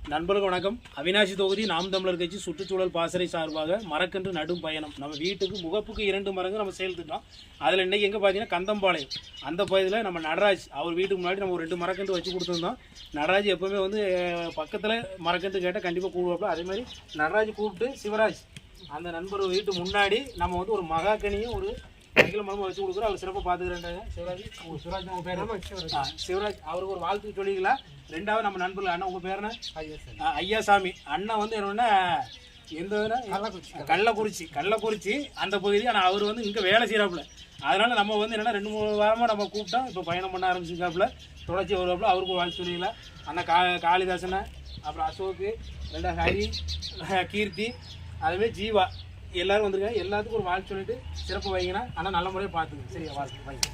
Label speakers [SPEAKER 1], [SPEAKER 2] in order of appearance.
[SPEAKER 1] நண்பர்களுக்கு வணக்கம். அவினாசி தொகுதி நாம் தமிழர் கட்சி சுற்றுச்சூழல் பாசறை சார்பாக மரக்கன்று நடும் பயணம். நம்ம வீட்டுக்கு முகப்புக்கு 2 மரங்கள் நம்ம செயல்திட்டோம். அதில் இன்றைக்கி எங்கே பார்த்தீங்கன்னா கந்தம்பாளையம் அந்த பகுதியில் நம்ம நடராஜ் அவர் வீட்டுக்கு முன்னாடி நம்ம ஒரு 2 மரக்கன்று வச்சு கொடுத்துருந்தோம். நடராஜ் எப்போவுமே வந்து பக்கத்தில் மரக்கன்று கேட்டால் கண்டிப்பாக கூடுவாப்பில். அதேமாதிரி நடராஜ் கூப்பிட்டு சிவராஜ் அந்த நண்பர் வீட்டு முன்னாடி நம்ம வந்து ஒரு மகாக்கனியும் ஒரு அகில மரமும் வச்சு கொடுக்குறோம். அவர் சிறப்பாக பார்த்துக்கிறேன்டாங்க. சிவராஜ் உங்கள் பேர் சிவராஜ் அவருக்கு ஒரு வாழ்த்து சொல்லிக்கலாம். ரெண்டாவது நம்ம நண்பர்கள் அண்ணன் உங்கள் பேர் என்ன? ஐயாசாமி அண்ணன் வந்து என்னன்னா எந்த கள்ளக்குறிச்சி அந்த பகுதி. ஆனால் அவர் வந்து இங்கே வேலை செய்கிறாப்புல. அதனால் நம்ம வந்து என்னென்னா 2-3 வாரமாக நம்ம கூப்பிட்டோம். இப்போ பயணம் பண்ண ஆரம்பிச்சிருக்காப்புல. தொடர்ச்சி வருவாப்புல. அவருக்கு ஒரு வாழ்த்து சொல்லிக்கலாம். அண்ணன் காளிதாசனை, அப்புறம் அசோக்கு, 2 ஹரி, கீர்த்தி, அதுமாதிரி ஜீவா எல்லாரும் வந்துருக்காங்க. எல்லாத்துக்கும் ஒரு வாழ்த்து சொல்லிட்டு சிறப்பு வைங்கன்னா ஆனால் நல்ல முறையாக பார்த்துங்க. சரியா வாழ்த்து வைங்க.